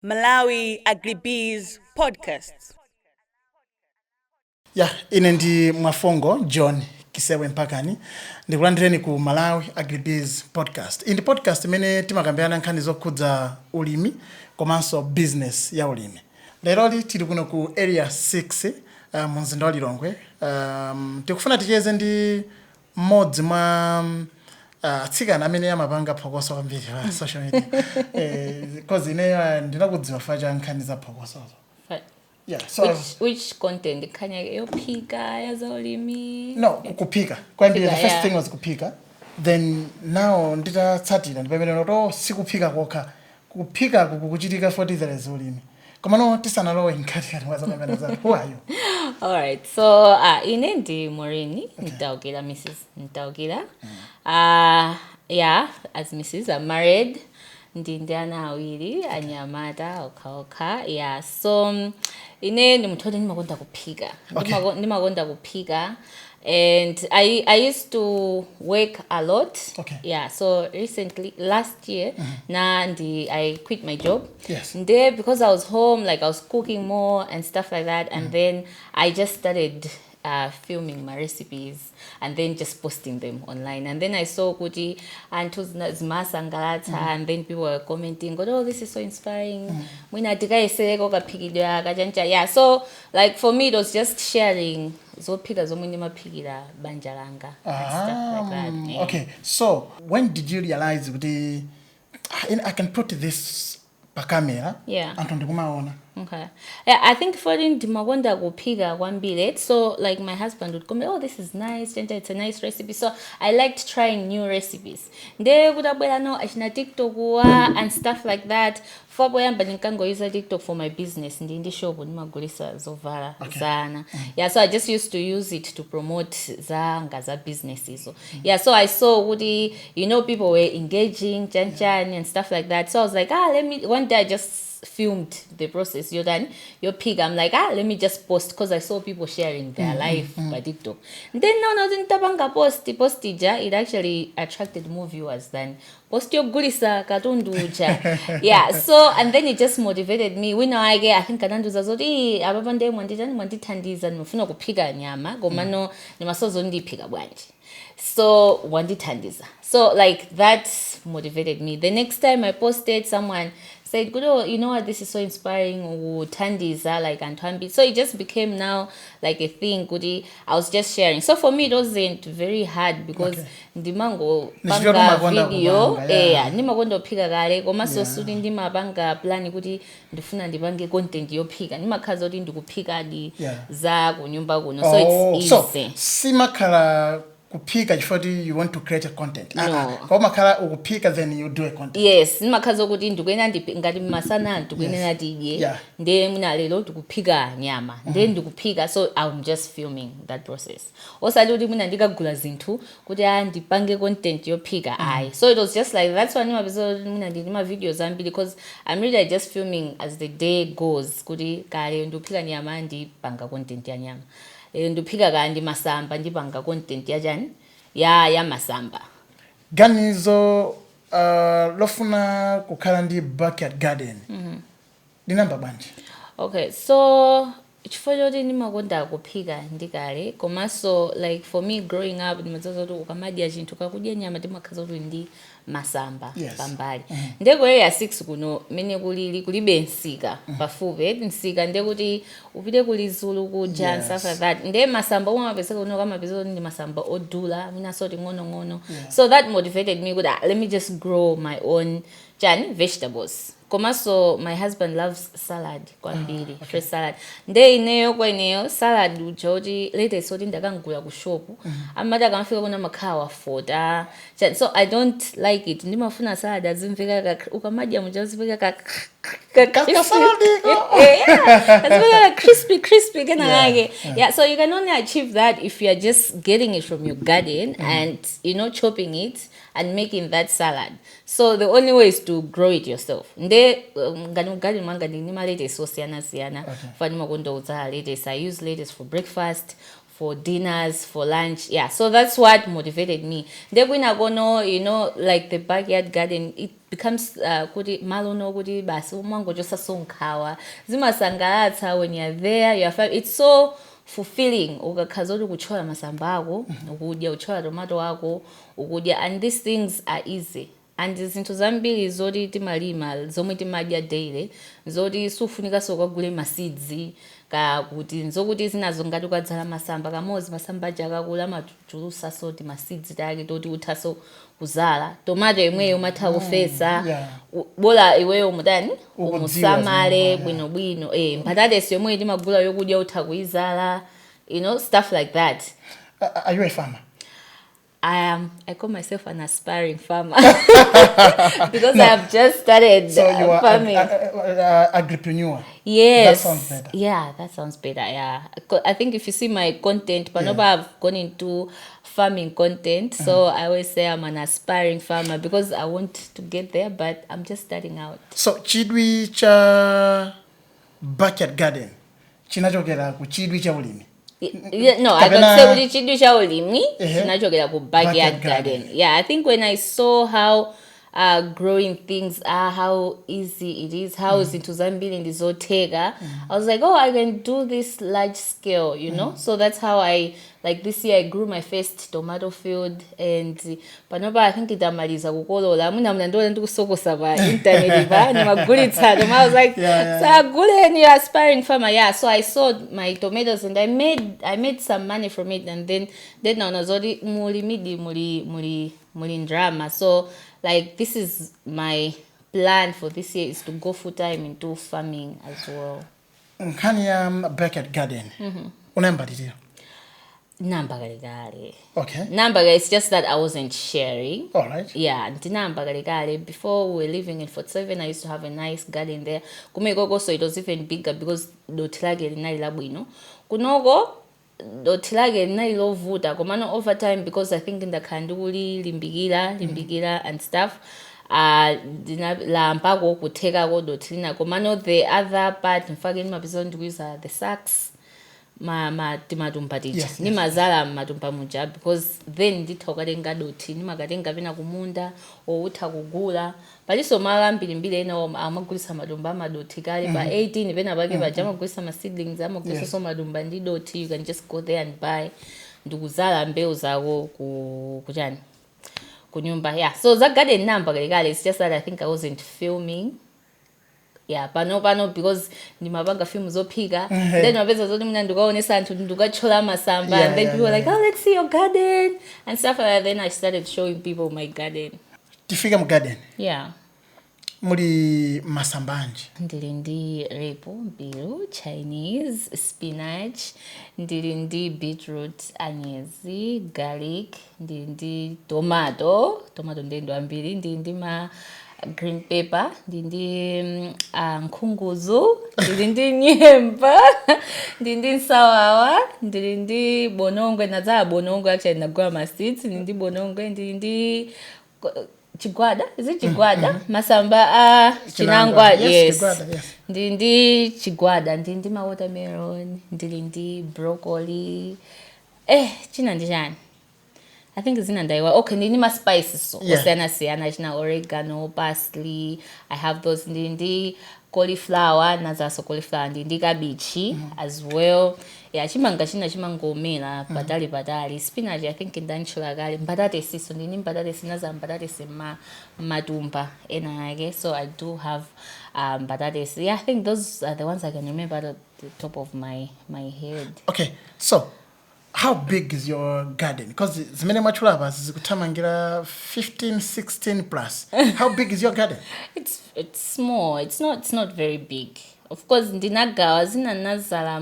Malawi Agribees Podcasts. Yeah, ine ndi Mwafongo John Kisewe Mpakani ndikulandireni ku Malawi Agribees Podcast. In the podcast imene timakambirana nkhani zokhudza ulimi komanso business ya ulimi. Lero tili kuno ku area 6 mu mzinda wa Lilongwe. Tikufuna ticheze ndi mmodzi mwa atsikana amene amapanga phokoso kwambiri pa social media. Because ine ndinakudziwa faja nkhani za phokoso. Yeah, so which content? Kanya yophika yazolimi? No, kupika. Kwambiri the first thing was kupika. Then now nditatsatira ndipemene noto sikupika kokha. Kupika kukuchitika for the ulimi. Koma no tisanalowe nkati wazapemene za. Who are you? All right. So ine ndi Maureen Ntaukira, Mrs. Ntaukira. Yeah, as Mrs. I'm married. Ndi ana awiri anyamata okha. Yeah, so ine ndimuthole ndimakonda kuphika. Ndimakonda kuphika. And I used to work a lot. Okay. Yeah, so recently, last year, I quit my job. Yes. And there, because I was home, like I was cooking more and stuff like that. And then I just started filming my recipes and then just posting them online. And then I saw Kuti and Sangalata, and then people were commenting, oh, this is so inspiring. Yeah, so like for me, it was just sharing. Banjalanga and stuff like that. Yeah. Okay, so when did you realize I can put this per camera? Yeah. And Okay. Yeah, I think for Dimagonda Gopiga one billet. So like my husband would come, oh, this is nice, it's a nice recipe. So I liked trying new recipes. They would have no TikTok and stuff like that. For boy, but you can go use TikTok for my business. And in the show, yeah, so I just used to use it to promote Zangaza businesses. So yeah, so I saw Woody, people were engaging, and stuff like that. So I was like, one day I just filmed the process. You're done, your pig. I'm like, let me just post because I saw people sharing their life by TikTok. Then now it actually attracted more viewers than post your gulisa katunduja. Yeah, so and then it just motivated me. We know I think kananduza zodi ababande mwanditandiza nimefuna kupiga nyama gomano nimasozo ndipiga bwanji. So wanditandiza. So like that motivated me. The next time I posted, someone said, "Good, you know what? This is so inspiring." Tandiza like Antwambi. So it just became now like a thing. Goody, I was just sharing. So for me, it wasn't very hard because ndimango banga video, nimagondo piga gare. Goma so sudi ndima banga plani goody ndifuna ndibange content yo piga. Nima kazo di ndukupiga di za kunyumba kuno. So it's easy. So simakala kupika before you want to create a content. No. Koma kala ukupika then you do a content. Yes, nimakazo kuti ndikuyena ngati masana ndikuyena ndiye. Nde muna lelo ndikuphika nyama. Nde ndikuphika, so I'm just filming that process. Osali kuti muna ndikagula zinthu kuti ndipange content yophika ayi. So it was just like that's why muna ndima videos ambili because I'm really just filming as the day goes. Kuti kale ndiphika nyama ndipanga content ya nyama. Ndiphika kandi masamba ndipanga content ya masamba. Ganizo lofuna kukhala ndi backyard garden. Dinamba bwanji. Okay, so chifukwa ndimakonda kuphika ndikale komanso like for me growing up ndimazaza kuti ukamadya chinthu kakudya nyama ndimakhaza kuti ndi masamba pambali. Ndeko area 6 kuno mene kulibe nsika pafupi nsika ndekuti upite kulizulu kuja and stuff like that. Nde masamba umapeseka kuno kamapeseka ndi masamba odula mina soti ngono. So that motivated me kuti let me just grow my own vegetables. Komaso my husband loves salad kwambiri, fresh salad. Nde ineyo kweneyo salad ujoji lete soti ndakangula ku shop. Amada kamafika kuna makhawa foda. So I don't like it. Ndimafuna salad azimveka ukamadya mujaziveka crispy yeah, so you can only achieve that if you are just getting it from your garden and chopping it and making that salad. So the only way is to grow it yourself. Nde garden manga ni lettuce so siyana. Fanima kondo uza lettuce. I use lettuce for breakfast, for dinners, for lunch. Yeah, so that's what motivated me. Then when I go no, like the backyard garden, it becomes kuti malono kuti basi umango just sonkawa. Zima sangalatsa when you're there, it's so fulfilling. Ukakhaza kuchola masamba ako, ukudya uchola tomato ako, ukudya, and these things are easy. And zinthu zambiri zoti timalima zomwe timadya daily zoti sufunika sokagule masidzi ka kuti nzokuti zinazo ngati ukadzala masamba kamozi masamba aja akakula amachulusa soti masidzi take toti uthaso kuzala tomato imweyo umatha kufesa bola iweyo mudani umusamale bwinobwino mbatatesi yomwe timagula yokudya utha kuizala, stuff like that. Are you a farmer? I call myself an aspiring farmer because I have just started farming. Agripreneur. Yes. That sounds better. Yeah, that sounds better. Yeah, I think if you see my content, but I've gone into farming content, so I always say I'm an aspiring farmer because I want to get there, but I'm just starting out. So chidwi cha backyard garden chinachokera ku chidwi cha ulimi. No, I can say with chidwi cha ulimi chinachokera ku backyard garden. Yeah, I think when I saw how growing things are, how easy it is, how zinthu zambiri ndizoteka, I was like, I can do this large scale, so that's how I, like this year I grew my first tomato field, and panopa I think itamaliza kukolola muna ndole ndikusokosa pa internet pa nimagulitsa toma. I was like, saguleni aspiring farmer. So I sold my tomatoes and I made some money from it, and then naona zoti muli drama. So like this is my plan for this year, is to go full time into farming as well. Nkhani ya backyard garden. Unayambadilira? Nambagalekale. Okay. Nambaga, it's just that I wasn't sharing. All right. Yeah, Nambagalekale. Before we were living in 47, I used to have a nice garden there. Kumegoko, so it was even bigger because dotilage linali labwino. Kunogo dotilage linali lovuta. Komano over time, because I think in the kanduli limbigila and stuff. La mpago kuteka go dotilina. Komano the other part, in fact, in my business we use the sacks. Timatumpa ticha ni mazala matumpa muja, because then ndithokatenga doti nimakatenga pena kumunda outha kugula paliso mala mbili ena amagulisa madumba madoti kale pa 18 pena pake pajama kugulisa ma seedlings amagulisa so madumba ndi doti. You can just go there and buy ndikuzala mbeu zako kuchani kunyumba. So that garden number kale, it's just that I think I wasn't filming. Yeah, pano because nimabanga film zophika, then wabeza zoti mina ndikaonesa anthu ndikachola masamba, and then people were like, let's see your garden and stuff like that. Then I started showing people my garden. Tifika mu garden? Yeah. Muli masambanji? Ndili ndi repo, biru, Chinese, spinach, ndili ndi beetroot, anyezi, garlic, ndili ndi tomato ndendo ambiri, ndili ndi green pepper, ndindi nkhunguzu, ndindi nyemba, ndindi sawawa, ndindi bonongwe, nazala bonongwe actually nagwa ma seeds, ndindi bonongwe, ndindi chigwada, is it chigwada? Masamba chinangwa, yes. Ndindi chigwada, ndindi ma watermelon, ndindi broccoli. China ndijani. I think it's in Andaiwa. Okay, ndini ma spices. So siana china oregano, parsley. I have those ndindi cauliflower, nazaso cauliflower, ndindi cabbage as well. Yeah, chimangomela patali. Spinach I think ndanchula kale. Mbatate siso ndini mbatate sinaza mbatate sema matumba ena. So I do have mbatates. Yeah, I think those are the ones I can remember at the top of my head. Okay, so how big is your garden? Because zimene machulaba zikutamangira 15, 16 plus. How big is your garden? It's small. It's not very big. Of course, ndinagawa zina nazala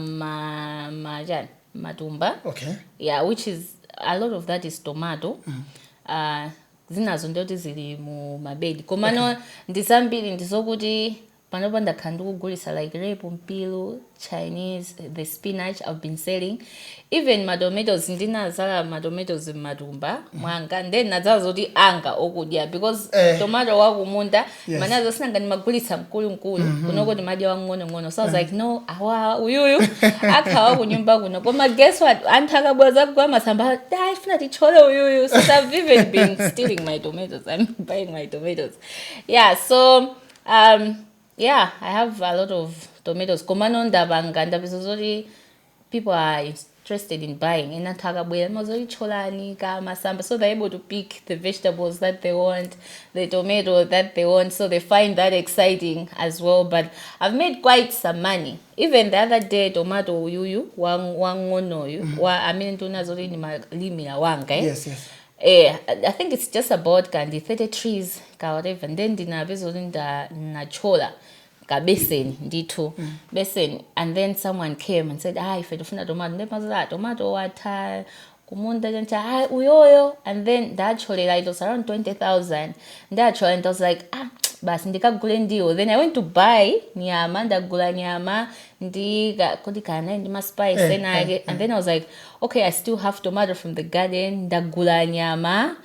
matumba. Okay. Yeah, which is a lot of that is tomato. Zinazo ndoti zili mu mabedi. Komano ndizambiri ndizokuti panopa ndakhala ndikugulitsa like repo mpilu, Chinese, the spinach I've been selling. Even matomatoes ndinazala matomatoes m'matumba mwanga then nadzala zoti anga okudya because tomato wakumunda manazo sinanga ndimagulitsa mkulu kunoko ndimadya wang'ono so I was like no awa uyuyu akhawa kunyumba kuno koma guess what anthu akabweza kugula masamba ifuna tichole uyuyu so I've even been stealing my tomatoes. I'm buying my tomatoes. Yeah, so yeah, I have a lot of tomatoes. Komano ndabanga ndabizozori people are interested in buying. And natagabwe mazori cholani ka masamba, so they're able to pick the vegetables that they want, the tomato that they want. So they find that exciting as well. But I've made quite some money. Even the other day, tomato yuyu wangono I mean tunazori ni malimi ya wanga. Yes. I think it's just about kandi 30 trees ka whatever, and then ndinabezonda nachola ka basin ndithu basin, and then someone came and said if ndifuna tomato ndemaza tomato wata kumunda ncha uyoyo, and then ndacholela it was around 20,000 ndachola, and I was like basi ndikagule ndiwo. Then I went to buy nyama, ndagula nyama ndikana ndima spice and then I was like okay, I still have tomato from the garden, ndagula nyama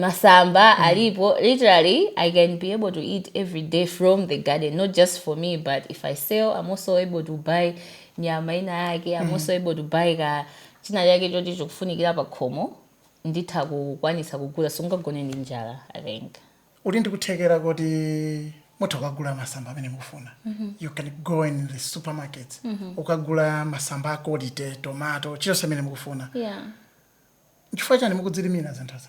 masamba alipo. Literally I can be able to eat every day from the garden, not just for me, but if I sell I'm also able to buy nyama ina yake. I'm also able to buy ka china yake choti chokufunikira pa khomo nditha kukwanisa kugula sungagone ndi njala. I think uli ndikuthekera kuti mutha kugula masamba amene mukufuna. You can go in the supermarket ukagula masamba akodite, tomato, chilonse amene mukufuna. Chifukwa chani mukudzilimira zinthuzi?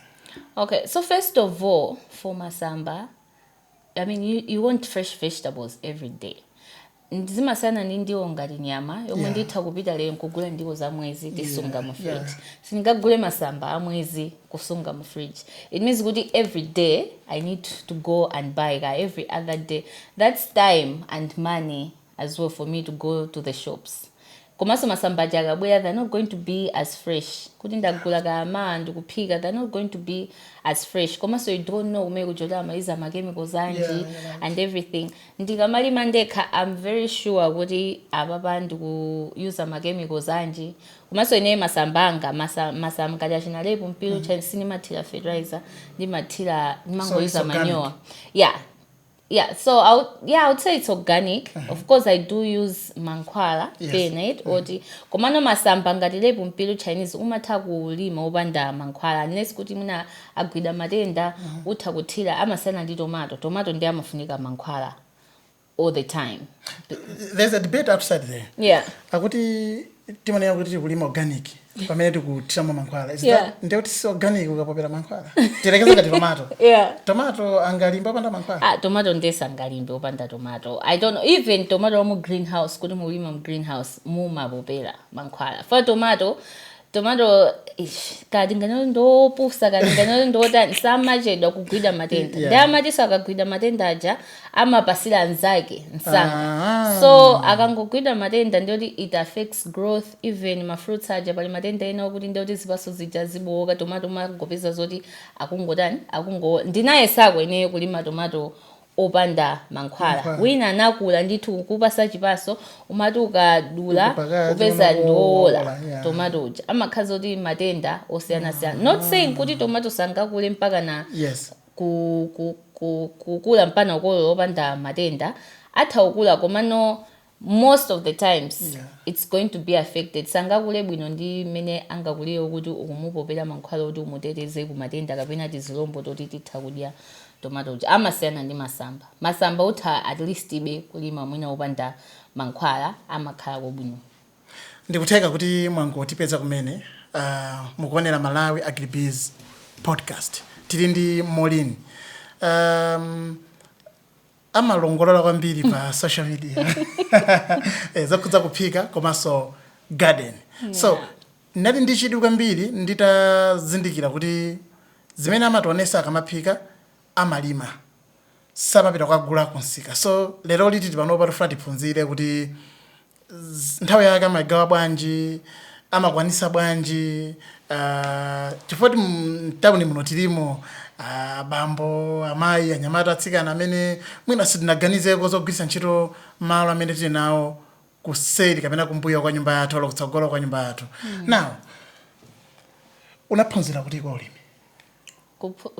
Okay, so first of all, for masamba, I mean you want fresh vegetables every day. Ndizimasana ndiwo ngati nyama yomwe nditha kupita lero kugula ndiwo za mwezi tisunga mu fridge. Singagule masamba a mwezi kusunga mu fridge. It means kuti every day I need to go and buy every other day. That's time and money as well for me to go to the shops. Komaso masamba jagabwera, they're not going to be as fresh. Kuti ndagula kama ndikuphika, they're not going to be as fresh. Komaso you don't know umeke kujola maiza chemicals anji and everything. Ndikamali mandeka, I'm very sure kuti ababa ndikuuse chemicals anji. Komaso ine masambanga, masamba kajashina lepo mpilu chansini matila fertilizer, ndi matila mangoiza manure. Yeah, so I would say it's organic. Of course, I do use mankwala, peanut, oti. Komano masamba ngati lepo mpilu Chinese umatha kulima ubanda mankwala. Unless kuti muna agwida matenda utha kuthira amasana ndi tomato. Tomato ndi amafunika mankwala all the time. There's a debate outside there. Yeah. Akuti timanena kuti kulima organic. Pamene tikuthiramo mankhwala. Ndiye kuti si organic ukapopera mankhwala. Tirekeza ngati tomato. Tomato angalimba opanda mankhwala. Tomato ndesa angalimba opanda tomato. I don't know, even tomato mu greenhouse, kuti mulima mu greenhouse mumapopera mankhwala. For tomato kadi ngano ndopusa kadi ngano ndota samachedwa kugwida matenda. Ndamatiso akagwida matenda aja amapasira anzake nsanga. So akangogwida matenda ndiyoti it affects growth, even ma fruits aja pali matenda ena kuti ndiyoti zipaso zija ziboka. Tomato magopeza zoti ndinaye sako ineyo kulima tomato opanda mankhwala. Wina nakula ndithu kupasa chipaso umati ukadula upeza ndola tomato uja amakhaza kuti matenda osiyana-siyana. Not saying kuti tomato sangakule mpaka na kukula mpana ukolo opanda matenda, atha ukula komano most of the times it's going to be affected. Sangakule bwino ndi mene angakuliyo kuti ukumupopera mankhwala kuti umuteteze ku matenda kapena tizilombo toti titha kudya tomato uja. Amasiyana ndi masamba utha at least ibe kulima mwina opanda mankhwala amakhala kobwino. Ndikutheka kuti mwangotipeza kumene mukuonera Malawi Agribiz podcast. Tili ndi Maureen. Amalongolola kwambiri pa social media. Zakudza kuphika komanso garden. So ndati ndichidwi kwambiri nditazindikira kuti zimene amationesa akamaphika amalima samapita kugula kunsika. So lero liti tipanopa tofuna tiphunzire kuti nthawi yake amagawa bwanji, amakwanisa bwanji, chifukwa mtawuni muno tilimo abambo amayi anyamata atsikana amene mwina sitinaganizeko zogwiritsa ntchito malo amene tili nawo kuseri kapena kumbuyo kwa nyumba yathu ola kutsogolo kwa nyumba yathu. Now unaphunzira kuti kwa ulimi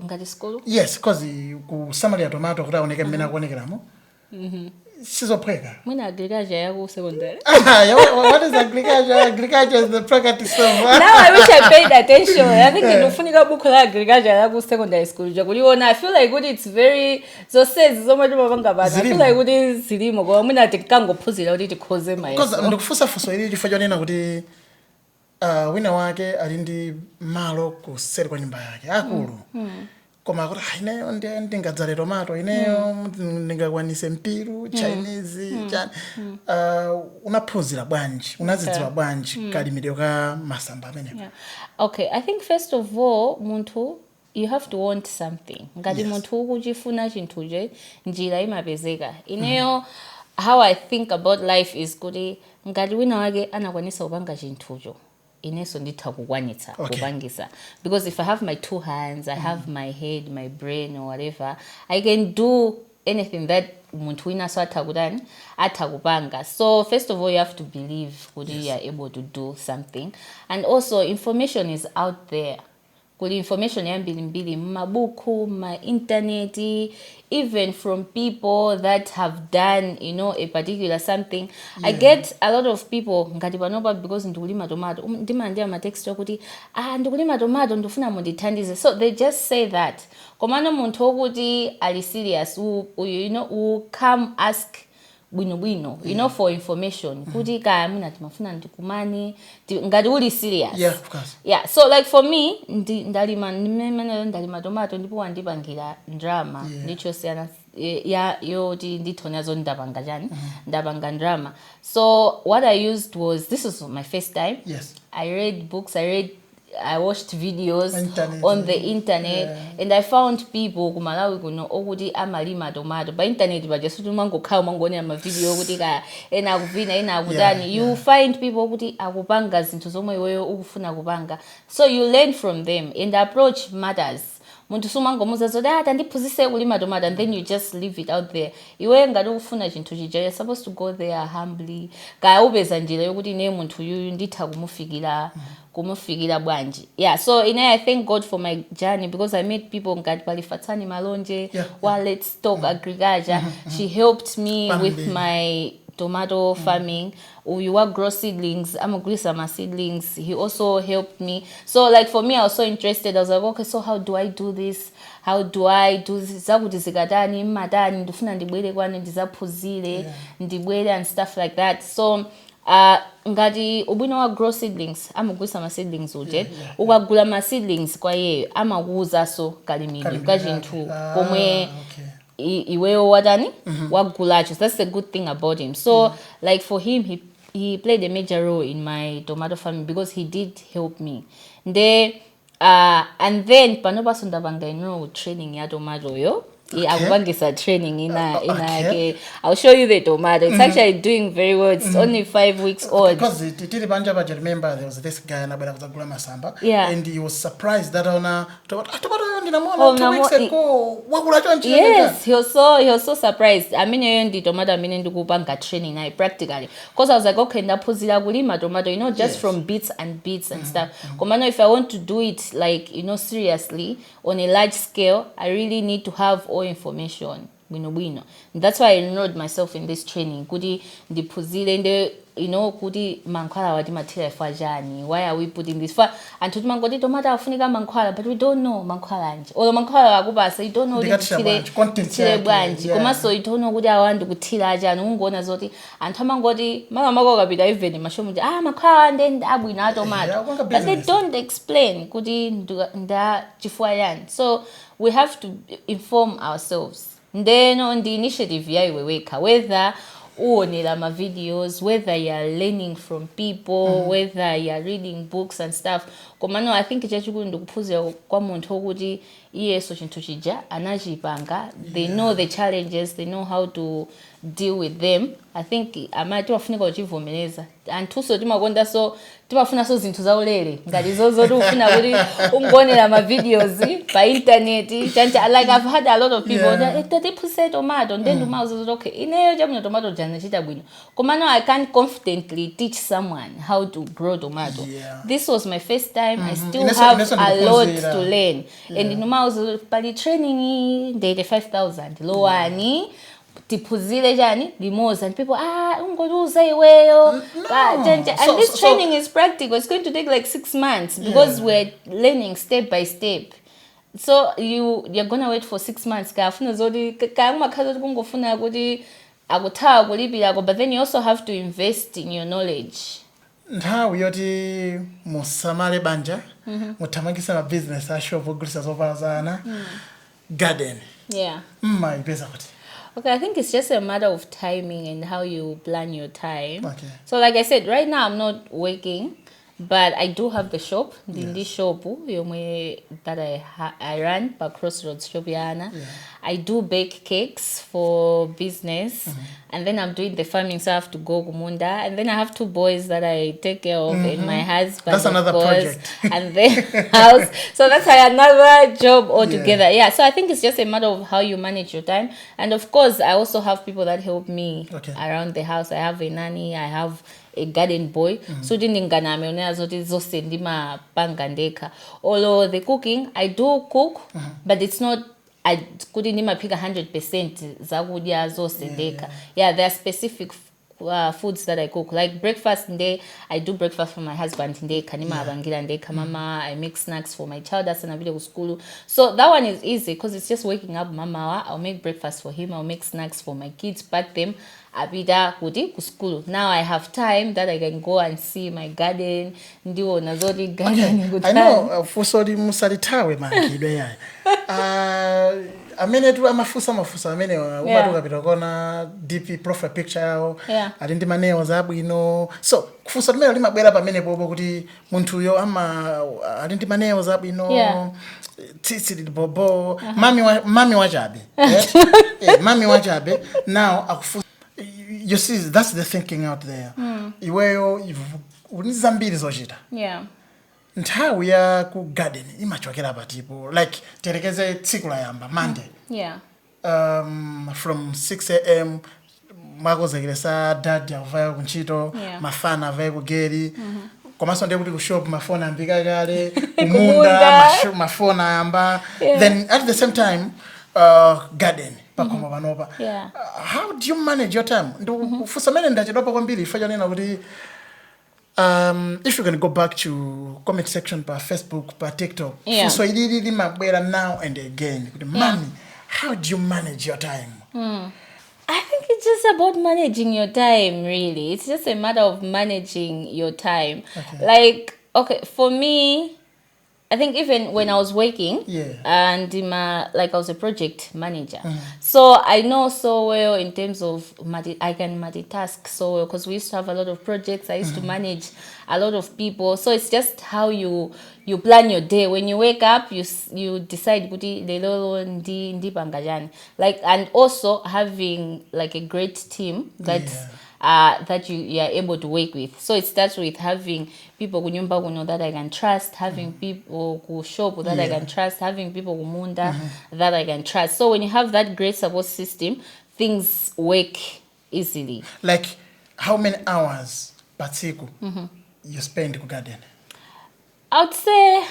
ngati school? Yes, because kusamalira tomato kuti aoneke mmene akuonekeramo sizophweka. Mwina agriculture yaku secondary. What is agriculture? Agriculture is the practice of. Now I wish I paid attention. I think ndofunika buku la agriculture yaku secondary school. Jakuliona, I feel like it's very so says so much mabanga bad. I feel like zilimo kwa mwina tikango phuzira kuti tikhoze mayeso. Because ndikufusa fuso ili chifukwa chonena kuti wina wake ali ndi malo kuseri kwa nyumba yake akulu. Koma kuti ineyo ndingadzale tomato ineyo ndingakwanise mpiru Chinese chani unaphunzira bwanji unazidziwa bwanji kalimidwe ka masamba amenepo? Okay, I think first of all muntu you have to want something. Ngati muntu ukuchifuna chinthu je njira imapezeka. Ineyo how I think about life is kuti ngati wina wake anakwanisa kupanga chinthucho ineso nditha kukwanitsa kupangisa, because if I have my two hands, I have my head, my brain or whatever, I can do anything that muntu wina so atakupanga. So first of all you have to believe that you are able to do something, and also information is out there. Kuli information yambilimbili mabuku, ma internet, even from people that have done, a particular something. I get a lot of people ngati panopa because ndikulima tomato ndimandia ma text kuti ndikulima tomato ndofuna mundithandize, so they just say that komano muntu okuti ali serious who come ask bwino for information kuti kaya mina timafuna ndikumani ngati uli serious. Yeah, of course. Yeah, so like for me ndalima tomato ndipo wandipangira drama ndichosiyana yoti ndithonazo ndapanga chani ndapanga drama. So what I used was, this was my first time. Yes. I read books, I watched videos on the internet, and I found people ku Malawi kuno okuti amalima tomato pa internet bajesuti mangokhala mangoonera ma video kuti kaya ena akuvina ena akutani. You find people okuti akupanga zinthu zomwe iweyo ukufuna kupanga, so you learn from them, and the approach matters. Muntu sumangomuza zoti tandiphunzitse kulima tomato and then you just leave it out there. Iwe ngati ukufuna chinthu chija, you're supposed to go there humbly, kaya upeza njira yokuti ne muntu yuyu nditha kumufikira bwanji. Yeah, so I thank God for my journey, because I met people ngati palifatsani malonje let's talk agriculture. She helped me with my tomato farming. You work grow seedlings, I'm a some seedlings. He also helped me. So like for me, I was so interested. I was like, okay, so how do I do this? How do I do this? Zakuti zikatani madani ndifuna ndibwere kwani ndizaphuzire ndibwere and stuff like that. So ngati ubwino wa grow seedlings, amagulisa ma seedlings uje ukagula ma seedlings kwa yeye amakuza so kalimidwe ka chinthu komwe iweyo watani wagulacho. That's the good thing about him. So like for him, he played a major role in my tomato farming because he did help me. And then panopa sondabanga training ya tomato yo. Akubangisa training I'll show you the tomato. It's actually doing very well. It's only 5 weeks old. Because tiri banja but remember there was this guy na bela kuzagula masamba, and he was surprised that tomato ndinamona 2 weeks ago wagula chonchi. Yes, he was so surprised. I mean ndi tomato ndikupanga training na practically, because I was like, okay, ndaphuzira kulima tomato just from bits and stuff. Komano if I want to do it like seriously on a large scale, I really need to have all information bwino. That's why I enrolled myself in this training kuti ndiphuzire kuti mankhwala wati matira ifajani, why are we putting this for, and tuti mangoti tomato afunika mankhwala, but we don't know mankhwala nje, or mankhwala akupasa you don't know tire bwanji komanso you don't know kuti awandi kuthira ajani. Ungoona zoti anthu amangoti mako kapita even mashomu mankhwala ndi abwino tomato, but they don't explain kuti nda chifukwa yani. So we have to inform ourselves. Then on the initiative yaiweweka, whether uonera ma videos, whether you are learning from people, whether you are reading books and stuff. Komano I think chachikulu ndikuphunzira kwa munthu okuti iyeso chinthu chija anachipanga. They know the challenges, they know how to deal with them. I think amati wafunika uchivomereza anthuso timakonda so timafuna so zinthu zaulere ngati zozoti ufuna kuti ungonera ma videos pa internet chancha. Like I've had a lot of people that they puse tomato and then the mouse is okay ineyo jamuna tomato jana chita bwino koma no I can't confidently teach someone how to grow tomato. This was my first time. I still have a lot to learn and in mouse pali training ndete 5,000 lowani tipuzile jani limoza and people ungoluza iweyo and this training is practical. It's going to take like 6 months because we're learning step by step. So you're gonna wait for 6 months ka afuna zodi ka umakhaza kungofuna kuti akuthawa kulipira but then you also have to invest in your knowledge. Nthawi yoti musamale banja muthamangisa ma business ashop ogulisa zopazana garden ipeza kuti. Okay, I think it's just a matter of timing and how you plan your time. Okay. So like I said, right now I'm not working, but I do have the shop, Dindi shop, that I run by Crossroads Shopiana. I do bake cakes for business, and then I'm doing the farming, so I have to go Gumunda, and then I have 2 boys that I take care of, and my husband. That's another project. And then house. So that's another job altogether. Yeah. So I think it's just a matter of how you manage your time, and of course, I also have people that help me around the house. I have a nanny. I have a garden boy. So ndingana ameonea zote zose ndima panga ndeka. Although the cooking, I do cook, but it's not I couldn't even pick 100% zakudya zose ndeka. There are specific foods that I cook. Like breakfast day, I do breakfast for my husband day. Kanima abangira day mama. I make snacks for my child that's in a video school. So that one is easy because it's just waking up mama. I'll make breakfast for him. I'll make snacks for my kids. But them abida kudi ku school. Now I have time that I can go and see my garden. Ndiwo nazori garden. I know fusori musalitawe mangi ya. Amene tu amafusa amene ubatu kapita kona DP profile picture yao alindi maneo zabwino so kufusa tumene limabwera pamene popo kuti munthu yo alindi maneo zabwino tsitsi libobo mami wachabe mami wachabe now akufusa. You see, that's the thinking out there. Iweyo unizambiri zochita nthawi ya ku garden imachokera patipo like terekeze tsiku la yamba Monday from 6 a.m. makozekera dad avaya kunchito mafana avaya kugeri komanso ndiye kuti ku shop mafona ambika kale kumunda mafona yamba then at the same time garden pakoma panopa. How do you manage your time? Ndifusa mene ndachidopa kwambiri ifa nena kuti if you can go back to comment section per Facebook, per TikTok, so it mabwera now and again. Mommy, how do you manage your time? I think it's just about managing your time, really. It's just a matter of managing your time. Like, okay, for me, I think even when I was working, and like I was a project manager, so I know so well in terms of I can multitask so well because we used to have a lot of projects. I used to manage a lot of people, so it's just how you plan your day. When you wake up, you decide like, and also having like a great team that you are able to work with. So it starts with having people kunyumba that I can trust, having people who shop that I can trust, having people who munda that I can trust. So when you have that great support system, things work easily. Like how many hours per siku you spend in garden? I would say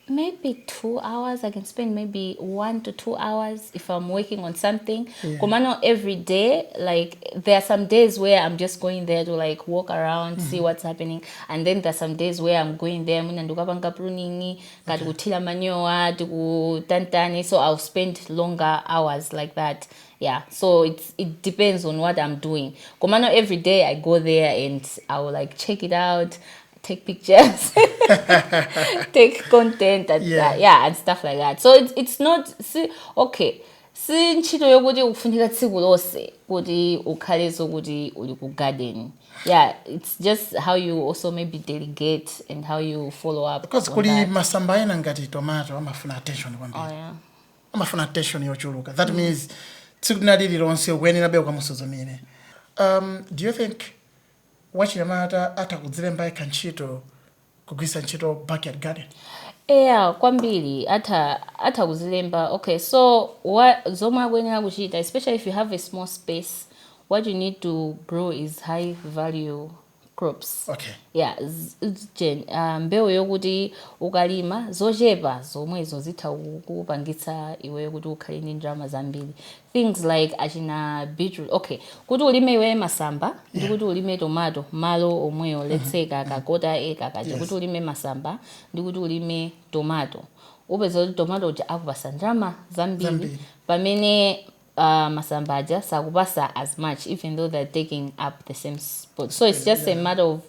maybe 2 hours. I can spend maybe 1 to 2 hours if I'm working on something. Kumano every day, like there are some days where I'm just going there to like walk around, see what's happening, and then there's some days where I'm going there so I'll spend longer hours like that. So it depends on what I'm doing. Kumano every day I go there and I will like check it out, take pictures, take content, and and stuff like that. So it's not okay. Sinchito yokuti ufunika tsiku lose kuti ukhaleso kuti uli ku garden. It's just how you also maybe delegate and how you follow up. Because kuli masamba ena ngati tomato amafuna attention kwambiri. Amafuna attention yochuluka. That means tsikunali lilonse ukuyenera be ukamusuzumire. Do you think wachinyamata atakudzilemba yekha ntchito kugwisa ntchito backyard garden? Yeah, kwambiri ata kuzilemba. Okay, so zomwe akuyenera kuchita, especially if you have a small space, what you need to grow is high value crops. Okay. Yeah, mbewu yokuti ukalima zochepa zomwezo zitha kupangitsa iwe kuti ukhale ndi ndalama zambiri. Things like achina beetroot. Okay, kuti ulime iwe masamba, ndi kuti ulime tomato malo omweyo, let's say kakota eka kaje, kuti ulime masamba, ndi kuti ulime tomato. Upeza kuti tomato uja akupasa ndalama zambiri, pamene masamba aja sakupasa as much, even though they're taking up the same spot. So it's just a matter of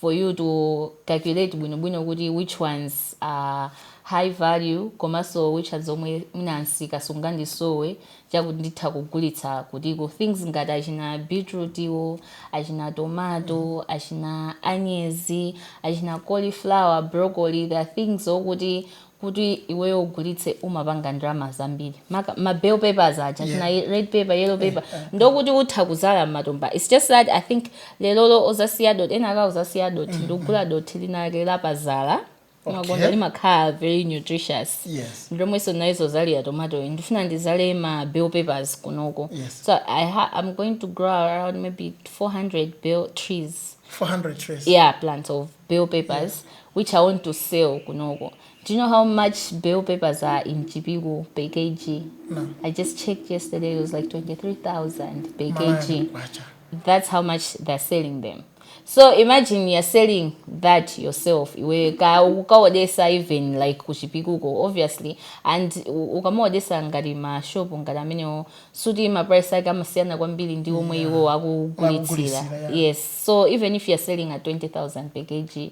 for you to calculate which ones are high value, komaso which are zomwe minansika sungandisowe chakuti nditha kugulitsa kutiko. Things ngati achina beetroot iwo, achina tomato, achina anyezi, achina cauliflower, broccoli. There are things okuti kuti iweyo ugulitse umapanga ndalama zambiri. Ma bell peppers aja, achina red pepper, yellow pepper, ndokuti utha kuzala matumba. It's just that I think lelolo ozasiya dot enaka ozasiya dot ndogula dot linake lapazala. Magonda limakhala very nutritious. Yes. Ndomweso naizo zali ya tomato ndifuna ndizale ma bell peppers kunoko. Yes. So I'm going to grow around maybe 400 bell trees. 400 trees. Yeah, plants of bell peppers, which I want to sell kunoko. Do you know how much bell peppers are in Chipigo per kg? No. I just checked yesterday. It was like 23,000 per kg. Kwacha. That's how much they're selling them. So imagine you're selling that yourself. Ukaodesa even like kuchipikuko, obviously, and ukamodesa ngati ma shop ngati amene suti ma price ake amasiyana kwambiri ndi omwe iwo akugulitsira. Yes. So even if you're selling at 20,000 per kg,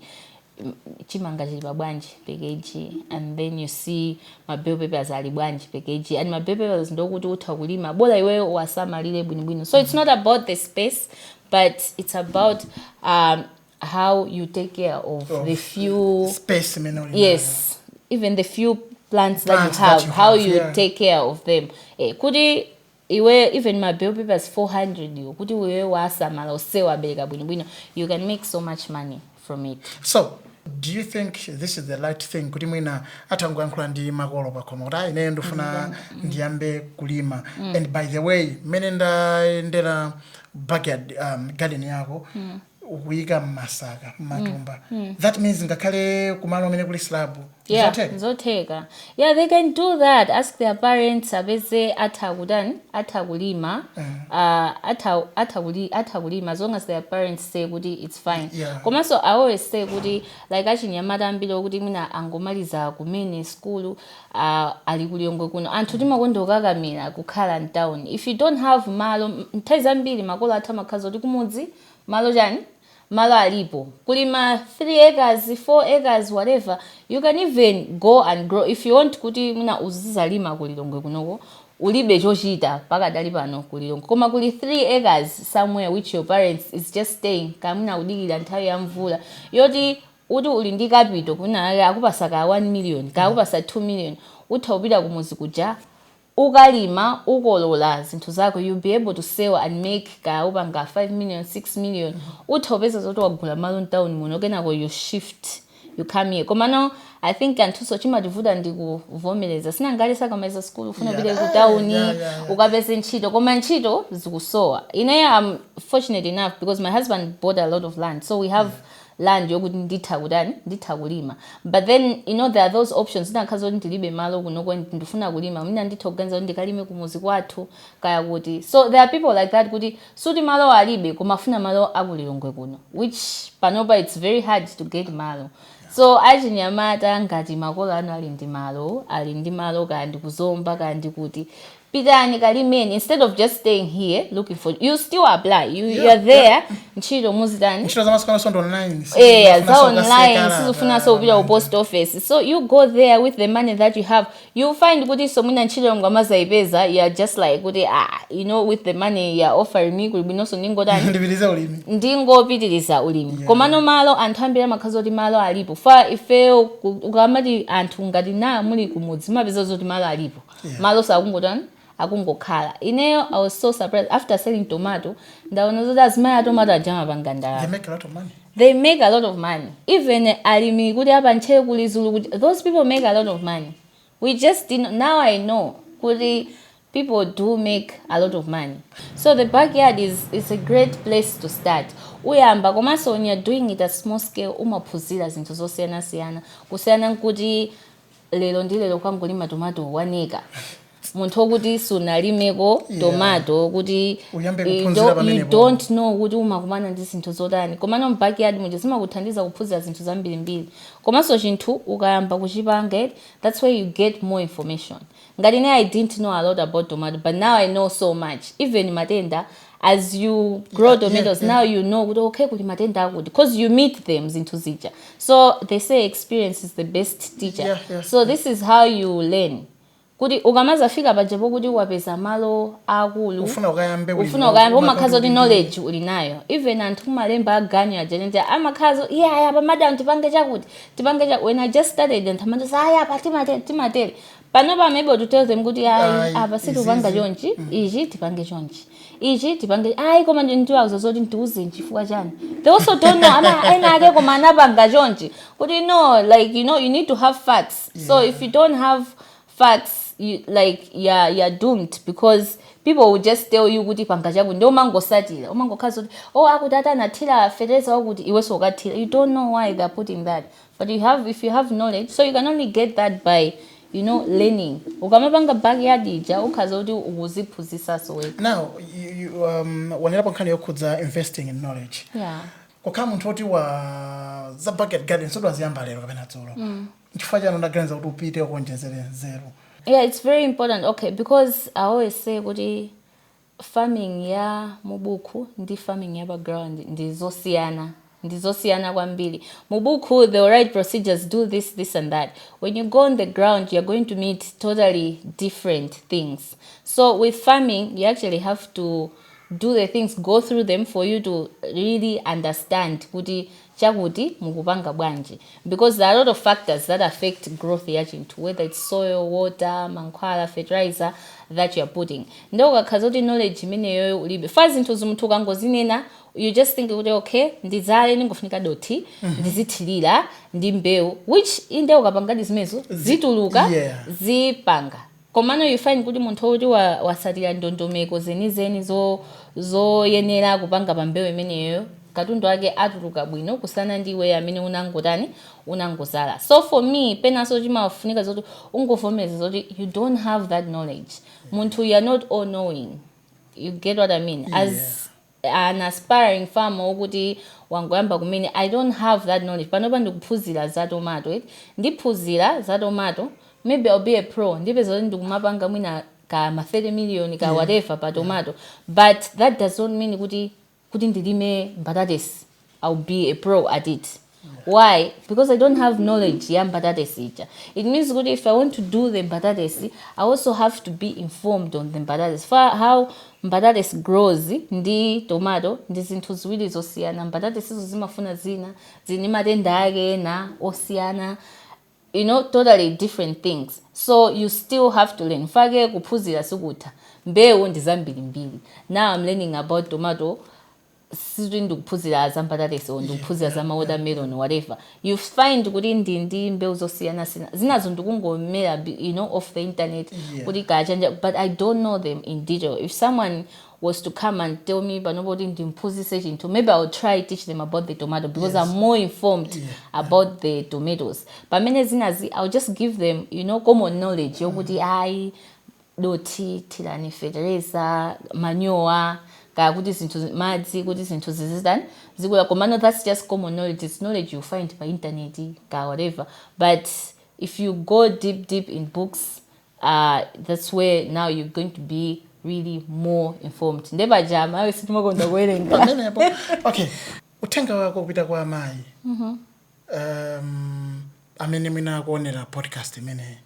chimanga chili bwanji per kg, and then you see my bell peppers ali bwanji per kg, and my bell peppers ndokuti utha kulima bola iwe wasamalire bwinobwino. So it's not about the space, but it's about how you take care of the few space. Yes, even the few plants that you have, how you take care of them. Kudi iwe even my bell peppers 400 you kuti iwe wasamala usewa bereka bwinobwino, you can make so much money from it. So do you think this is the right thing kuti mwina atangoyankhula ndi makolo pakhomo kuti ine ndofuna ndiyambe kulima? And by the way, mene ndaendera backyard garden yako ukuyika masaka matumba, that means ngakhale kumalo amene kuli slab Zoteka. Yeah, they can do that. Ask their parents abeze atakulima as long as their parents say kuti it's fine. Komanso I always say kuti like achinyamata ambiri kuti mina angomaliza kumene school ali ku Lilongwe kuno anthu timakonda kakamira kukhala in town. If you don't have malo, nthawi zambiri makolo atha makhaza kuti kumudzi malo chani malo alipo kulima 3 acres 4 acres whatever, you can even go and grow if you want kuti muna uzizalima ku Lilongwe kunoko ulibe chochita pakadali pano ku Lilongwe koma kuli 3 acres somewhere which your parents is just staying kamuna udikira nthawi ya mvula yoti uti uli ndi capital kuna akupasa ka 1 million ka akupasa 2 million utha upita kumuzi kuja ukalima ukolola zinthu zako, you'll be able to sell and make ka upanga 5 million 6 million uthopeza zoti wagula malo town muno kenako you shift you come here. Koma no, I think anthuso chimativuta ndi kuvomereza sinangalisa kamaiza school ufuna bile ku town ukapeza ntchito koma ntchito zikusowa. I'm fortunate enough because my husband bought a lot of land, so we have land yokuti nditha kulima, but then there are those options ndakhazo ndilibe malo kunoko ndifuna kulima mina nditha kuganza ndikalime kumuzi kwathu kaya kuti. So there are people like that kuti suti malo alibe kumafuna malo akulilongwe kuno, which panopa it's very hard to get malo. So achinyamata ngati makolo anu ali ndi malo kandi kuzomba kandi kuti pitani kalimeni instead of just staying here looking for you still apply you are there ntchito muzitani ntchito zamasukano sondo online za online sizufuna so kupita ku post office, so you go there with the money that you have, you find kuti so mwina ntchito ngamazaipeza you are just like kuti with the money you are offering me kulibinoso ndingopitiriza ulimi koma no malo anthu ambiri amakhaza kuti malo alipo fa ife ukamati anthu ngati na muli kumudzi mapeza zoti malo alipo malo sakungotani akungokhala. Ineyo I was so surprised after selling tomato. Ndaona zoti azimaya tomato ajama panganda. They make a lot of money. They make a lot of money. Even alimi kuti apanche kulizulu kuti those people make a lot of money. We just didn't. Now I know kuti people do make a lot of money. So the backyard is a great place to start. Uyamba komanso when you're doing it at small scale umaphunzira zinthu zosiyana-siyana. Kusiyana nkuti lero ndi lero kwangolima tomato 1 acre. Munthu okuti sunalimeko tomato kuti you don't know kuti umakumana ndi zinthu zotani. Komano mbackyard muja zimakuthandiza kuphunzira zinthu zambirimbiri. Komanso chinthu ukayamba kuchipanga, that's where you get more information. Ngati I didn't know a lot about tomato, but now I know so much. Even matenda, as you grow tomatoes, now you know okay kuti matenda akuti because you meet them into zija. So they say experience is the best teacher. So this is how you learn. Kuti ukamaza fika pajepo kuti wapeza malo akulu ufuna ukayambe umakhaza kuti knowledge ulinayo. Even anthu malemba aganyu ajenete amakhaza pa madam tipange chakuti when I just started and tamando say pa timatele panopa I'm able to tell them kuti apa situpanga chonchi ichi tipange chonchi ichi tipange koma ndintu azozoti ndiuze chifukwa chani. They also don't know ena ake koma anapanga chonchi kuti you need to have facts. So if you don't have facts, you're doomed because people will just tell you kuti panga chakuti ndo mangosatira umangokhaza kuti akuti atanathira fertilizer wakuti iwe sokathira. You don't know why they're putting that, but if you have knowledge, so you can only get that by learning. Ukamapanga backyard ija ukhaza kuti ukuziphunzisa so wena. Now you wanelapo nkhani yokhudza investing in knowledge. Kokhala munthu oti wa za bucket garden so waziyamba lero kapena dzulo. Chifukwa chani unaganiza kuti upite ukonjezere nzeru? It's very important. Okay, because I always say kuti farming ya mubuku ndi farming ya background ndizosiyana kwambiri. Mubuku the right procedures do this and that. When you go on the ground you're going to meet totally different things. So with farming you actually have to do the things, go through them for you to really understand kuti chakuti mukupanga bwanji, because there are a lot of factors that affect growth ya chinthu, whether it's soil, water, mankhwala, fertilizer that you're putting. Ndo ukakhaza kuti knowledge imeneyo ulibe fazi nthu zimuthu kangozinena, you just think kuti okay ndizale ningofunika doti ndizithilira ndi mbewu, which inde ukapanga zimezo zituluka zipanga. Komano you find kuti munthu oti wasatira ndondomeko zenizeni zoyenera kupanga pa mbewu imeneyo katundu wake atuluka bwino kusana ndiwe amene unangozala. So for me penaso chimafunika zoti ungovomereza zoti you don't have that knowledge. Munthu you are not all knowing. You get what I mean? As an aspiring farmer ukuthi wangoyamba kumene I don't have that knowledge. Panopa ndikuphunzira za tomato, ndiphunzira za tomato, maybe I'll be a pro. Ndipeza zoti ndikumapanga mwina ka 30 million ka whatever pa tomato, but that does not mean kuti ndilime batatas I'll be a pro at it. Why? Because I don't have knowledge ya batatas ija. It means kuti if I want to do the batatas, I also have to be informed on the batatas. For how batatas grows ndi tomato ndi zinthu ziwiri zosiyana. Batatas izo zimafuna zini matenda ake na osiyana, totally different things. So you still have to learn. Fake kuphunzira sukutha mbewu ndi zambirimbiri. Now I'm learning about tomato. Ndikuphunzira za batatas or ndikuphunzira za watermelon or whatever. You find kuti ndi mbewu zosiyana zinazo ndikungomera off the internet kuti kachanja, but I don't know them in detail. If someone was to come and tell me but nobody ndimphunzise chinthu, maybe I will try teach them about the tomato because I'm more informed about the tomatoes. But many zinazi I'll just give them common knowledge yokuti doti tilani fertilizer manure kuti zinthu madzi kuti zinthu zizidani zikula. Komano that's just common knowledge. It's knowledge you find by internet ka whatever, but if you go deep in books, that's where now you're going to be really more informed. Ndeba jama awe sitimakonda kuwerenga. Okay, uthenga wako kupita kwa amayi amene mwina kuonera podcast imene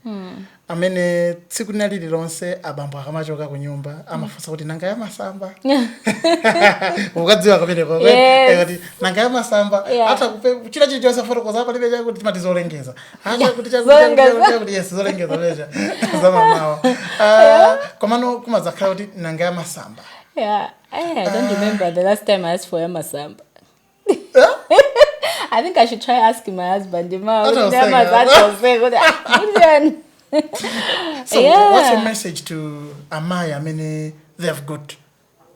amene tsiku linali lilonse abambo akamachoka ku nyumba amafunsa kuti nanga ya masamba ukadziwa kamene kuti nanga ya masamba hata kuchira chilichonse fotokoza palibe chakuti timati zolengeza hata kuti chakuti yes zolengeza leja zamamawa komano kumadzakhala kuti nanga ya masamba. I don't remember the last time I asked for Yamasamba. I think I should try asking my husband. So what's your message to Amaya? I mean, they've got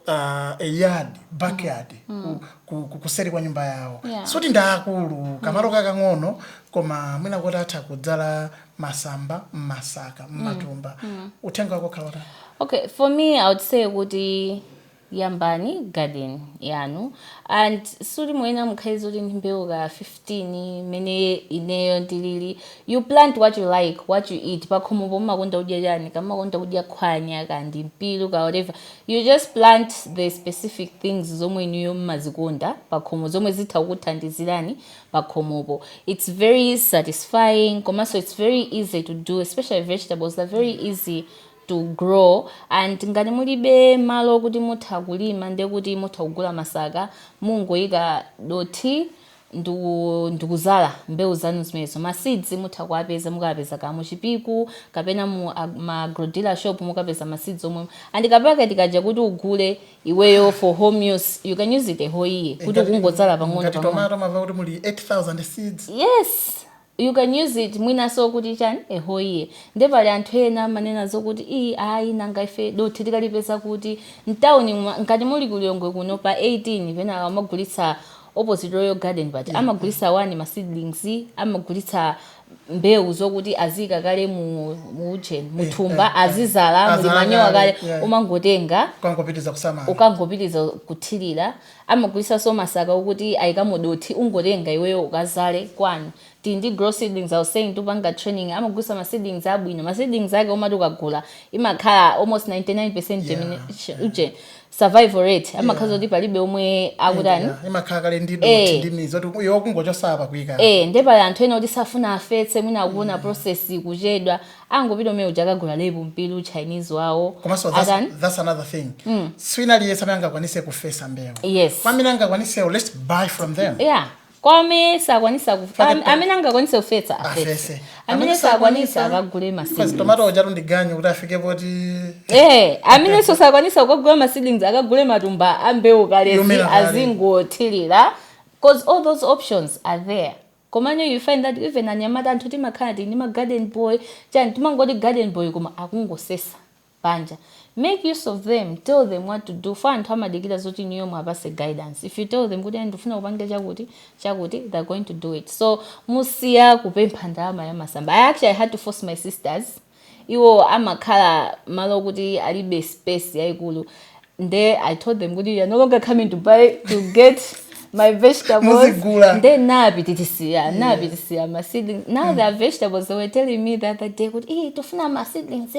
a yard, backyard, kuseri kwa nyumba yao. So ndakulu kamaro kakang'ono koma mwina kuti atha kudzala masamba, masaka, matumba. Utenga wako kawata. Okay, for me I would say kuti yambani garden yanu and suri mwena mukaizo mbewu ka 15 mene ineyo ndilili you plant what you like, what you eat pakhomo bomma konda udya yani kama konda udya khwanya kandi mpilu ka whatever you just plant the specific things zomwe niyo mazikonda pakhomo zomwe zitha ukuthandizirani pakhomopo. It's very satisfying komanso it's very easy to do, especially vegetables they're very easy to grow and ngati mulibe malo kuti mutha kulima ndi kuti mutha kugula masaka mungoyika doti ndikuzala mbewu zanu zimenezo ma seeds mutha kuapeza mukapeza ka muchipiku kapena mu agro-ecological shop mukapeza ma seeds omwe and kapaka tikaja kuti ugule iweyo for home use you can use it a whole year kuti kungodzala pang'ono ngati tomato mava kuti muli 8000 seeds. Yes, you can use it mwina so kuti chani ehoye ndepali anthu ena manena zokuti ayi nanga ife doti tikalipeza kuti mtawuni ngati muli ku Lilongwe kuno pa 18 pena amagulitsa opposite Royal Garden but amagulitsa wani ma seedlings amagulitsa mbewu zokuti azika kale muthumba azizala mulimanyowa kale umangotenga ukangopitiza kuthirira amagulitsa so masaka ukuthi ayikamodoti ungotenga iweyo ukazale kwanu tindi grow seedlings I was saying tupanga training amagulitsa ma seedlings abwino ma seedlings ake omati ukagula imakhala almost 99% germination survival rate amakhaza kuti palibe omwe akutani imakhala kale ndi doti ndi mizo kuti yokungochosapa kuika ndepali anthu ena kuti safuna afetse mwina akuona process kuchedwa angopita umene ujakagula lebo mpilu Chinese wawo komanso that's another thing swina liyesa amene angakwanise kufesa mbewu pamene angakwanise let's buy from them kwame sakwanisa amene angakwanisa kufetsa afetse amene sakwanisa akagule ma seedlings tomato ojatu ndiganyo kuti afike poti amene so sakwanisa kugula ma seedlings akagule matumba ambewu kalezi azingothirira because all those options are there. Komanya you find that even anyamata anthu timakhala ndi ma garden boy chani timangoti garden boy koma akungosesa panja. Make use of them, tell them what to do. For anthu amadikira zoti niyo mwapase guidance. If you tell them kuti ndifuna kupanga chakuti they're going to do it. So musiya kupempha ndalama ya masamba. I actually had to force my sisters. Iwo amakhala malo kuti alibe space yayikulu. There I told them kuti you're no longer coming to get my vegetables. Then nabitisia my seedlings. Now there are vegetables. They were telling me that they would eat tufuna my seedlings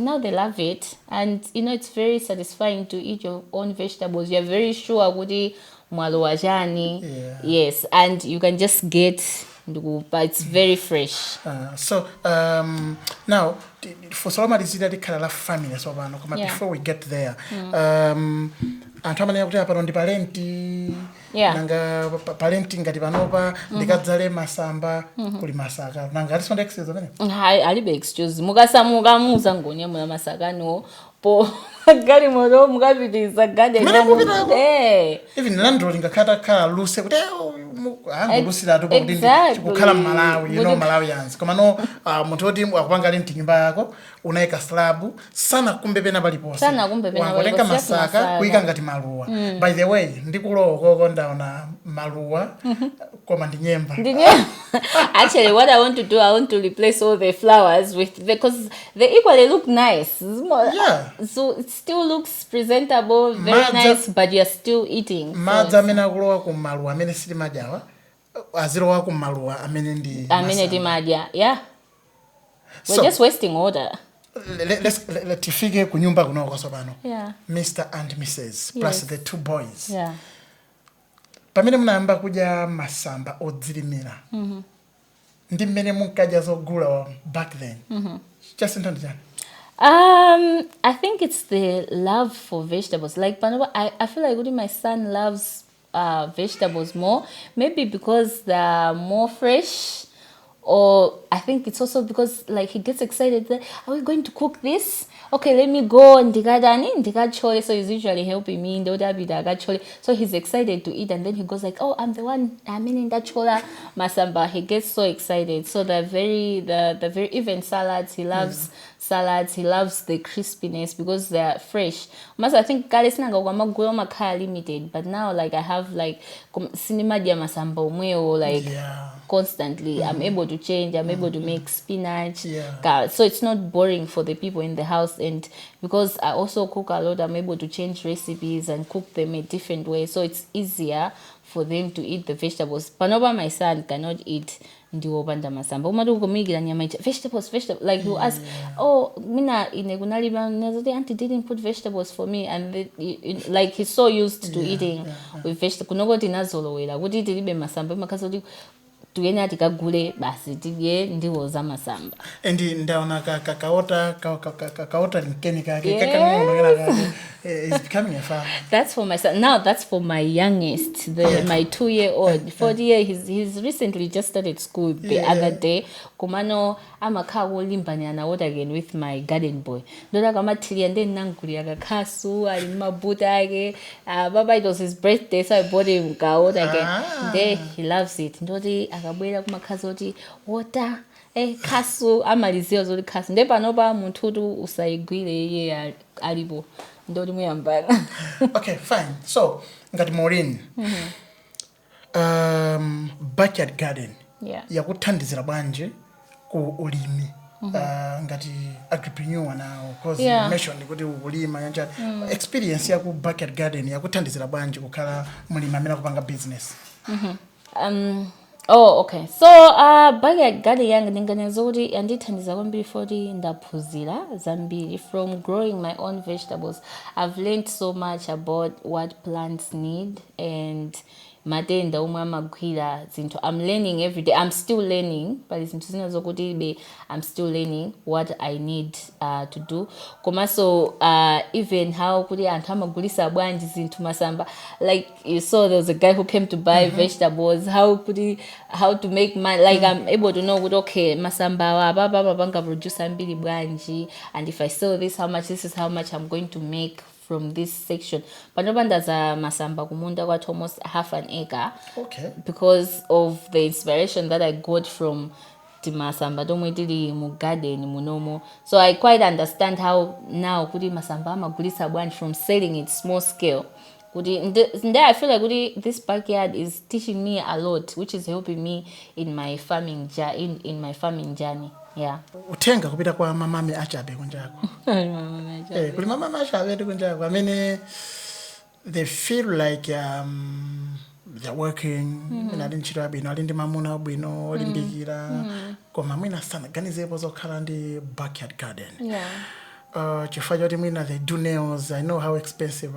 now they love it. And you know it's very satisfying to eat your own vegetables. You're very sure kuti mwalowajani. Yes, and you can just get but it's very fresh. So now for somebody is that the family so before we get there anthu amene akuti apa ndi parenti nanga parenti ngati panopa ndikadzale masamba kuli masaka nanga ali sonde excuse amene alibe excuse mukasamuka muza ngonya mwa masakano po gali moto mukapitiza garden even landlord ngakhala khala luse kuti angolusira to kuti kukhala Malawi you know Malawians koma no munthu oti akupanga lenti nyumba yako unaika slab sana kumbe pena paliponse wangotenga masaka kuika ngati maluwa by the way ndikulowa koko ndaona maluwa koma ndi nyemba actually what I want to do I want to replace all the flowers with because they equally look nice so it still looks presentable very nice but you're still eating madza amene akulowa ku maluwa amene sili majawa azilowa ku maluwa amene ndi madya we're just wasting order. Let's figure kunyumba kuno kwasopano Mr. and Mrs. plus the two boys pamene mnayamba kudya masamba odzilimira ndi mmene munkaja zogula back then. Just in terms of I think it's the love for vegetables. Like panoba, I feel like my son loves vegetables more. Maybe because they're more fresh, or I think it's also because like he gets excited that are we going to cook this? Okay, let me go and digachole. So he's usually helping me in the other. So he's excited to eat, and then he goes like, "Oh, I'm the one. I'm in that chola masamba." He gets so excited. So the very even salads he loves. Salads, he loves the crispiness because they're fresh. Mas I think kale sina ngakwa makaya limited, but now like I have like cinema dia masamba umweo like constantly. I'm able to change. I'm able to make spinach. So it's not boring for the people in the house, and because I also cook a lot, I'm able to change recipes and cook them a different way. So it's easier for them to eat the vegetables. Panoba, my son cannot eat ndiwo banda masamba umatu kumigira nyama ita vegetables like you ask, oh mina inegunaliba nazoti auntie didn't put vegetables for me, and like he's so used to eating with vegetables kunokoti nazolowera kuti tilibe masamba makazoti tuyene ati kagule basi tidye ndiwo za masamba and ndaona kakaota nkeni kake kaka is becoming a farmer. That's for my son. Now that's for my youngest, my 2-year-old. 4-year, he's recently just started school the other day. Kumano amaka wolimbani anaota again with my garden boy. Ndoda kama tili and then nanguli agakasu alimabuta age. Baba, it was his birthday, so I bought him kaota again. There he loves it. Ndodi akabwela kumakazoti water. Kasu amalizio zoli kasu. Ndepa noba muntu usaigwile ye alibo. Okay, fine. So, ngati Maureen, backyard garden. Yakuthandizira bwanje ku ulimi. Ngati agripreneur now, because you mentioned kuti ulima yanja experience yaku backyard garden yakuthandizira bwanje kukhala mulimi amene akupanga business. Oh, okay. So, backyard garden yang ndinganezoti yandithandiza kwambiri foti ndaphunzira zambiri from growing my own vegetables. I've learned so much about what plants need and matenda umwe amagwira zinthu. I'm learning every day. I'm still learning, but zinthu zina zokuti I'm still learning what I need to do. Komaso even how kuti anthu amagulisa bwanji zinthu masamba. Like you saw there was a guy who came to buy vegetables. How to make money. Like I'm able to know what okay masamba wa baba banga produce ambili bwanji, and if I sell this how much, this is how much I'm going to make from this section. But no bandaza masamba kumunda got almost half an acre. Okay. Because of the inspiration that I got from the masamba domwedili mu garden munomo. So I quite understand how now kudi masamba magulisa branch from selling it small scale. There I feel like this backyard is teaching me a lot, which is helping me in my farming journey. Yeah. Utenga kupita kwa mamami achabe kunjako. Kuli mamami achabe kunjako. I mean, they feel like they're working. Nalinchira bino alindi mamuna bino olimbikira. Kwa mamina sana ganize zokhala ndi backyard garden. Yeah. Chifukwa choti mwina they do nails. I know how expensive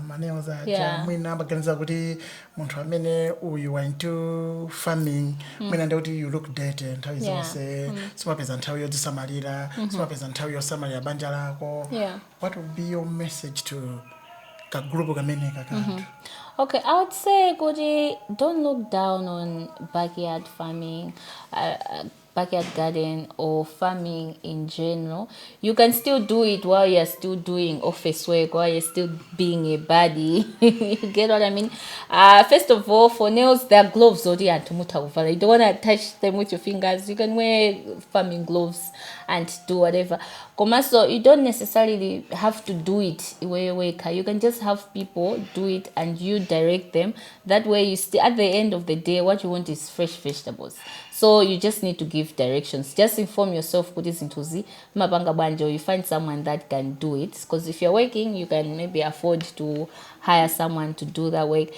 my nails are. Mwina baganiza kuti munthu amene you are into farming mwina ndikuti you look dirty nthawi zonse simapeza nthawi yodzisamalira simapeza nthawi yosamalira banja lako. What would be your message to kagrupu kamene kakanthu? Okay, I would say kuti don't look down on backyard farming, backyard garden or farming in general. You can still do it while you're still doing office work, while you're still being a baddie. You get what I mean? First of all, for nails, there are gloves already at Mutawa. You don't want to touch them with your fingers. You can wear farming gloves and do whatever. So you don't necessarily have to do it. You can just have people do it and you direct them. That way you stay at the end of the day, what you want is fresh vegetables. So you just need to give directions. Just inform yourself what is into Z. You find someone that can do it. Because if you're working, you can maybe afford to hire someone to do that work.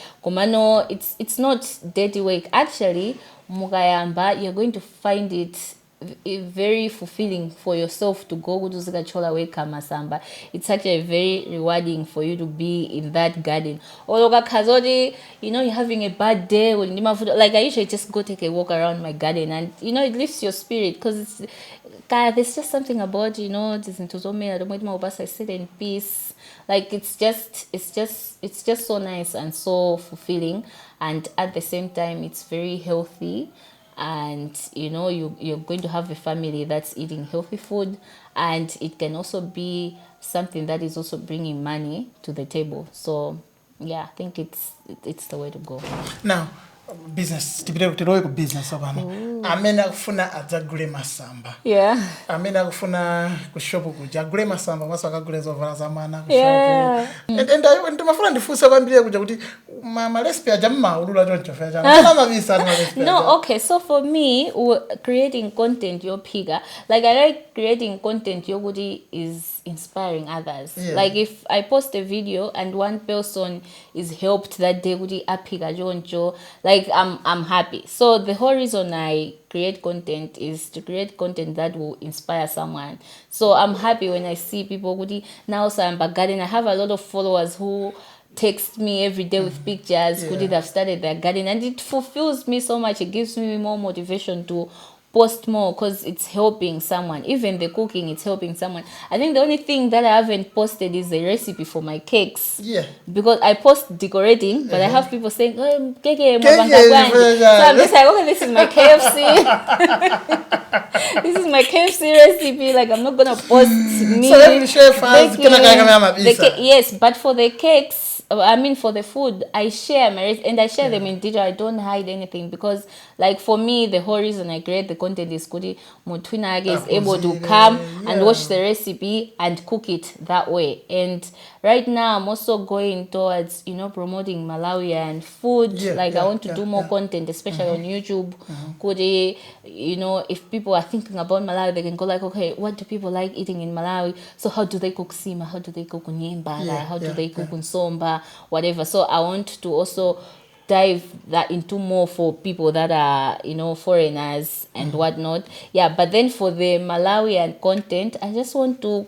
It's not dirty work. Actually, Mugayamba, you're going to find it very fulfilling for yourself to go to Zikachola Weka Masamba. It's actually very rewarding for you to be in that garden. Or Kazodi, you're having a bad day, like I usually just go take a walk around my garden, and it lifts your spirit, because there's just something about, this I sit in peace. Like it's just so nice and so fulfilling, and at the same time it's very healthy. And you're going to have a family that's eating healthy food, and it can also be something that is also bringing money to the table. So yeah, I think it's the way to go. Now, business tipite kutirowe ku business abana amene akufuna adzagule masamba. Yeah. Amene akufuna ku shop kuja agule masamba maso akagule zovala za mwana ku shop. And ndimafuna ndifunse kwambiri kuja kuti ma recipe aja mmaulula choncho fecha. Mabisa ma recipe. No, okay. So for me, creating content yopiga, like I like creating content yogudi is inspiring others. Yeah. Like if I post a video and one person is helped that day gudi apiga jonjo, like I'm happy. So the whole reason I create content is to create content that will inspire someone. So I'm happy when I see people gudi now so I'm garden. I have a lot of followers who text me every day with pictures. Could it have started their garden, and it fulfills me so much. It gives me more motivation to post more, because it's helping someone. Even the cooking, it's helping someone. I think the only thing that I haven't posted is the recipe for my cakes. Yeah. Because I post decorating, but I have people saying, oh, keke, so I'm just like, okay, this is my KFC. This is my KFC recipe. Like, I'm not gonna post me. So let me share fast. Yes, but for the cakes, for the food, I share and I share them in detail. I don't hide anything, because, like, for me, the whole reason I create the content is Kudi Mutwinage is able to come and watch the recipe and cook it that way. And right now, I'm also going towards, promoting Malawian food. I want to do more content, especially on YouTube. Kudi, if people are thinking about Malawi, they can go like, okay, what do people like eating in Malawi? So how do they cook sima? How do they cook unyemba? How do they cook unsomba? Whatever. So I want to also dive that into more for people that are foreigners and whatnot. Yeah, but then for the Malawian content, I just want to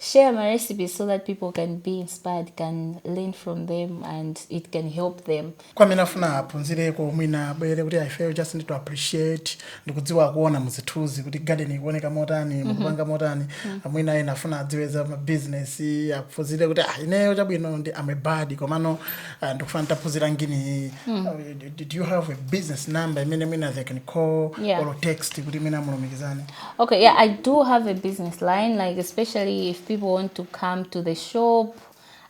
share my recipes so that people can be inspired, can learn from them, and it can help them. Kwa mina funa apunzire ko mwina bere kuti I feel just need to appreciate ndikudziwa kuona muzituzi kuti garden ikuoneka motani mukupanga motani mwina inafuna adziweza ma business apunzire kuti ineyo chabwino ndi amebadi komano ndikufana tapuzira ngini. Did you have a business number imene mwina they can call or text kuti mwina mulumikizane? Okay, yeah, I do have a business line, like especially if people want to come to the shop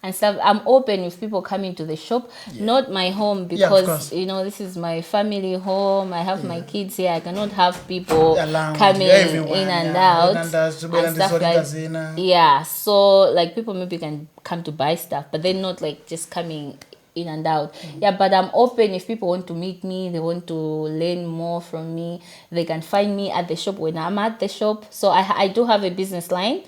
and stuff. I'm open with people coming to the shop, not my home, because this is my family home. I have my kids here. I cannot have people coming in and out and stuff like so like people maybe can come to buy stuff, but they're not like just coming in and out. But I'm open. If people want to meet me, they want to learn more from me, they can find me at the shop when I'm at the shop. So I do have a business line,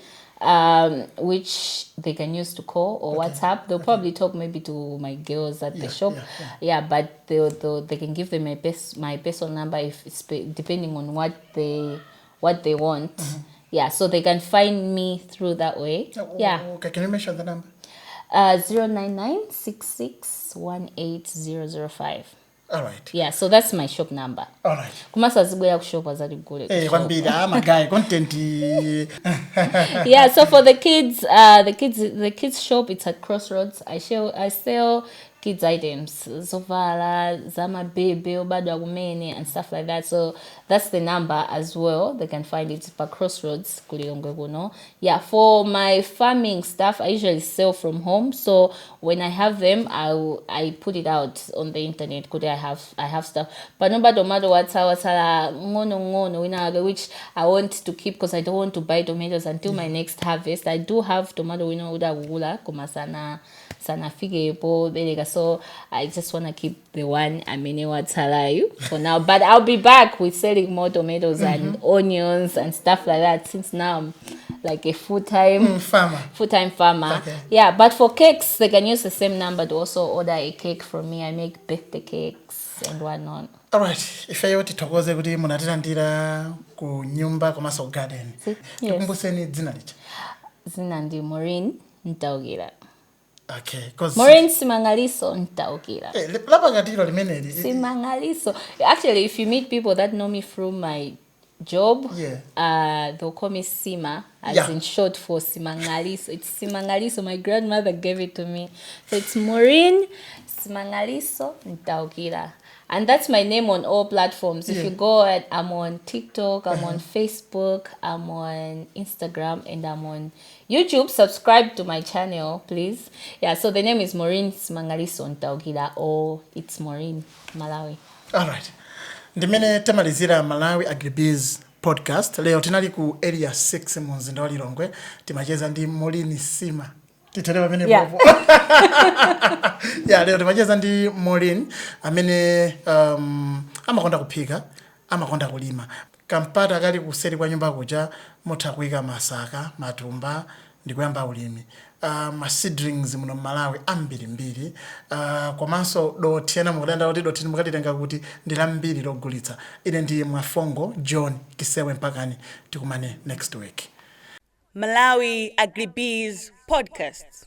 which they can use to call or WhatsApp. They'll probably talk maybe to my girls at the shop. But they can give them my personal number if it's depending on what they want. So they can find me through that way. Okay, can you mention the number? 099-6618-005. All right. Yeah, so that's my shop number. All right. Kumasa zikuya kushop azali gule. Kwambira ama guy content. So for the kids shop, it's at Crossroads. I sell kids items, zovala, zama baby, obadwa kumene, and stuff like that. So that's the number as well. They can find it by Crossroads, Lilongwe kuno. For my farming stuff, I usually sell from home. So when I have them, I put it out on the internet. Could I have stuff? But no matter what, which I want to keep, because I don't want to buy tomatoes until my next harvest. I do have tomato kumasana sana fige po belega, so I just want to keep the one for now, but I'll be back with selling more tomatoes and onions and stuff like that, since now like a full-time farmer. Okay. Yeah, but for cakes, they can use the same number to also order a cake from me. I make birthday cakes and whatnot. Alright, ifeyo tithokoze kuti munatilandira ku nyumba komanso garden. Yes. Tikumbuseni dzina licha. Zina ndi Maureen Ntaukira. Okay, cause Maureen Simang'aliso Ntaukira. Lapa katilo limeneli. Simang'aliso. Actually, if you meet people that know me through my job, they'll call me Sima, as in short for Simang'aliso. It's Simang'aliso. My grandmother gave it to me. So it's Maureen Simang'aliso Ntaukira. And that's my name on all platforms. If you go at, I'm on TikTok, I'm on Facebook, I'm on Instagram, and I'm on YouTube. Subscribe to my channel, please. Yeah, so the name is Maureen Simang'aliso Ntaukira, or it's Maureen, Malawi. All right. Ndimene tamalizira Malawi Agribiz podcast. Leo tinali ku area 6 mumzinda wa Lilongwe. Timacheza ndi Maureen Sima. Titelewa mene bobo. Yeah, leo timacheza ndi Maureen amene amakonda kuphika, amakonda kulima. Kampata kali kuseri kwa nyumba kuja mutha kuyika masaka, matumba ndikuyamba ulimi. Ma seedlings muno Malawi ambirimbiri. Komanso dothena mukudanda kuti dothini mukatitenga kuti ndilambiri logulitsa. Ine ndi Mwafongo John Kisewe mpakani tikumane next week. Malawi Agribees Podcasts.